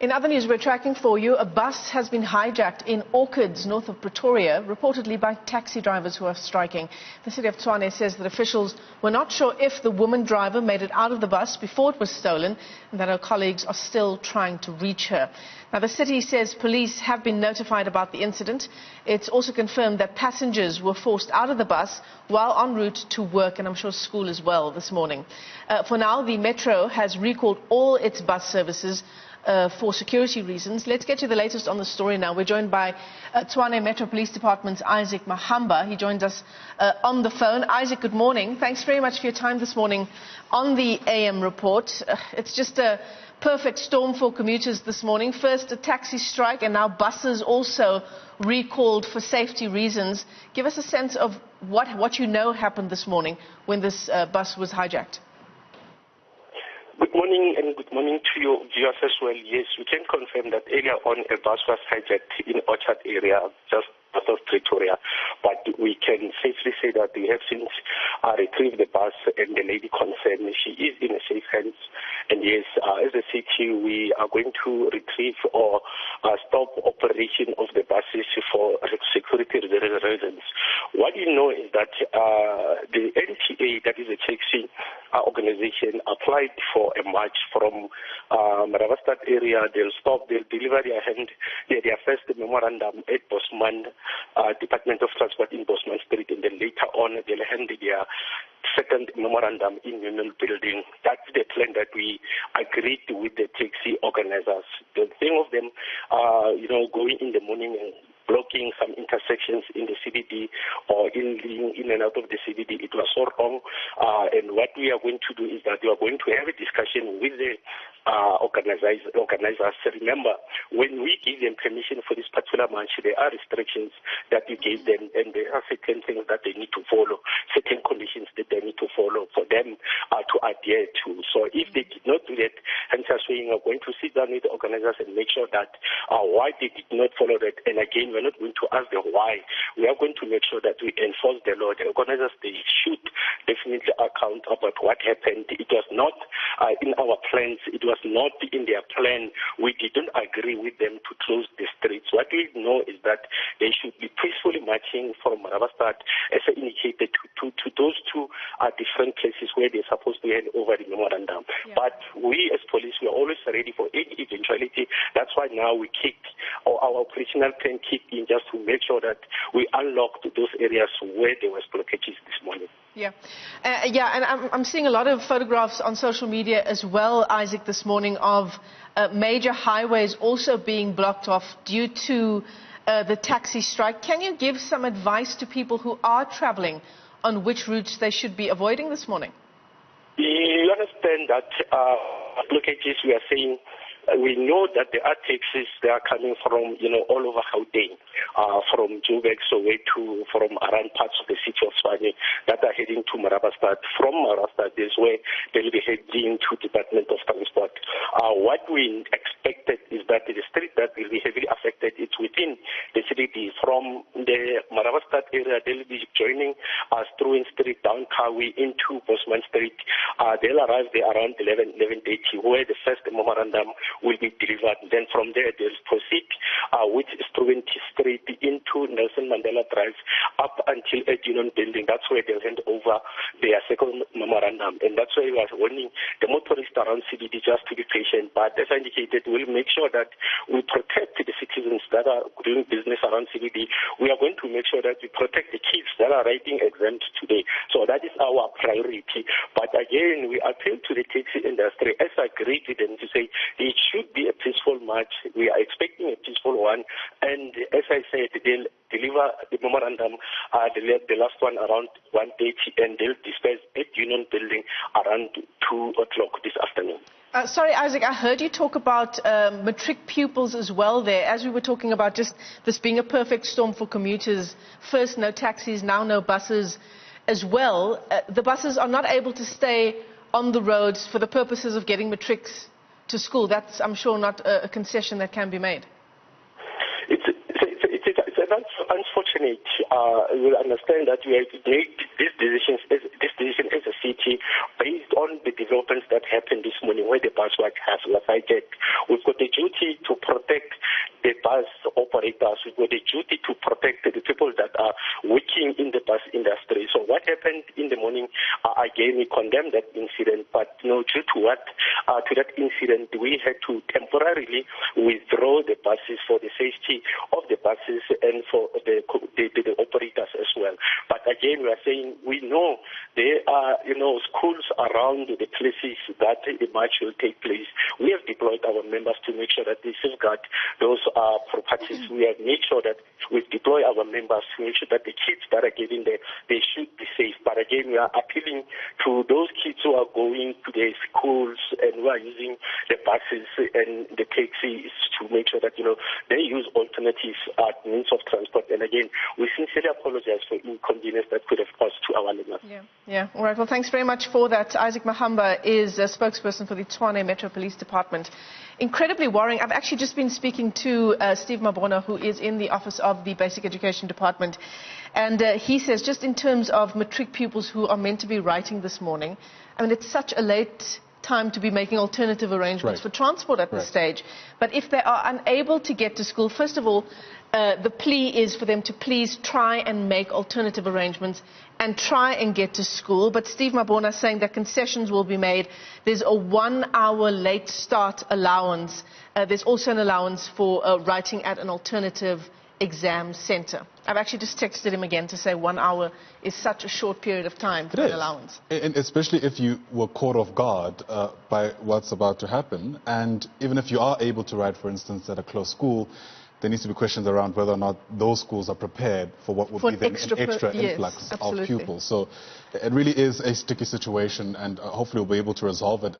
In other news we're tracking for you, a bus has been hijacked in Orchids, north of Pretoria, reportedly by taxi drivers who are striking. The City of Tshwane says that officials were not sure if the woman driver made it out of the bus before it was stolen and that her colleagues are still trying to reach her. Now, the city says police have been notified about the incident. It's also confirmed that passengers were forced out of the bus while en route to work and I'm sure school as well this morning. For now, the Metro has recalled all its bus services for security reasons. Let's get to the latest on the story now. We're joined by Tshwane Metro Police Department's Mahamba. He joins us on the phone. Isaac, good morning. Thanks very much for your time this morning on the AM report. It's just a perfect storm for commuters this morning. First a taxi strike and now buses also recalled for safety reasons. Give us a sense of what you know happened this morning when this bus was hijacked. Good morning and good morning to your viewers as well. Yes, we can confirm that earlier on a bus was hijacked in Orchard area, just north of Pretoria. But we can safely say that we have since retrieved the bus and the lady concerned. She is in a safe hands. And yes, as a city, we are going to retrieve or stop operation of the buses for security reasons. What you know is that the NTA, that is a taxi organization, applied for a march from Mahamba area. They'll stop, they'll deliver their first memorandum at Bosman, Department of Transport in Bosman Street, and then later on they'll hand their second memorandum in Union Building. That's the plan that we agreed with the taxi organizers. The thing of them, going in the morning and blocking some intersections in the CBD or in and out of the CBD, it was so wrong. And what we are going to do is that we are going to have a discussion with the organizers. Remember, when we give them permission for this particular march, there are restrictions that we gave them, and there are certain things that they need to follow, certain conditions that they need to follow for them to adhere to. So if they did not do that, hence we are going to sit down with the organizers and make sure that why they did not follow that. And again, we're not going to ask them why. We are going to make sure that we enforce the law. The organizers, they should definitely account about what happened. It was not in our plans. It was not in their plan. We didn't agree with them to close the streets. What we know is that they should be peacefully marching from Mahamba, as I indicated, to those two different places where they're supposed to hand over the memorandum. Yeah. But we as police, we are always ready for any eventuality. That's why now we kicked, or our operational plan kicked in just to make sure that we unlocked those areas where there was blockages this morning. Yeah, and I'm seeing a lot of photographs on social media as well, Isaac, this morning of major highways also being blocked off due to the taxi strike. Can you give some advice to people who are traveling on which routes they should be avoiding this morning? You understand that blockages, we are saying, we know that there are taxis that are coming from, all over Gauteng, from Joburg, Soweto, from around parts of the city of Tshwane that are heading to Mahamba. From Mahamba, this way they'll be heading to Department of Transport. What we expected is that the street that will be heavily affected is within the CBD. From the Mahamba area, they'll be joining Struin Street down Kawi into Bosman Street. They'll arrive there around 11:30, where the first memorandum will be delivered. Then from there, they'll proceed with Struin Street into Nelson Mandela Drive up until a Union Building. That's where they'll hand over their second memorandum. And that's why we are warning the motorists around CBD just to be patient. But as I indicated, we'll make sure that we protect the citizens that are doing business around CBD. We are going to make sure that we protect the kids that are writing exams today. So that is our priority. But again, we appeal to the taxi industry, as I agreed with them, to say it should be a peaceful march. We are expecting a peaceful one. And as I said, they'll deliver the memorandum, the last one around 1:30, and they'll disperse at Union Building around 2 o'clock this afternoon. Sorry, Isaac, I heard you talk about matric pupils as well there, as we were talking about just this being a perfect storm for commuters. First, no taxis, now no buses as well. The buses are not able to stay on the roads for the purposes of getting matrics to school. That's, I'm sure, not a concession that can be made. It's unfortunate. You will understand that we have made this decision as a city based on the developments that happened this morning where the bus was hijacked. We've got the duty to protect the bus operators. We've got the duty to protect the people that are working in the bus industry. So what happened in the morning, again, we condemn that incident, but due to that incident, we had to temporarily withdraw the buses for the safety of the buses and for the operators as well. But again, we are saying we know there are schools around the places that the march will take place. We have deployed our members to make sure that they safeguard those properties. We have made sure that we deploy our members to make sure that the kids that are getting there, they should be safe. But again, we are appealing to those kids who are going to their schools and who are using the buses and the taxis to make sure that they use alternatives means of transport. And again, we sincerely apologize for inconvenience that could have caused to our listeners. Yeah. All right. Well, thanks very much for that. Isaac Mahamba is a spokesperson for the Tshwane Metro Police Department. Incredibly worrying. I've actually just been speaking to Steve Mabona, who is in the office of the Basic Education Department. And he says, just in terms of matric pupils who are meant to be writing this morning, I mean, it's such a late time to be making alternative arrangements for transport at this stage. But if they are unable to get to school, first of all, the plea is for them to please try and make alternative arrangements and try and get to school. But Steve Mabona is saying that concessions will be made. There's a 1 hour late start allowance. There's also an allowance for writing at an alternative exam center. I've actually just texted him again to say 1 hour is such a short period of time for an allowance. And especially if you were caught off guard by what's about to happen. And even if you are able to write, for instance, at a close school, there needs to be questions around whether or not those schools are prepared for what would be an extra influx of pupils. So it really is a sticky situation, and hopefully we'll be able to resolve it.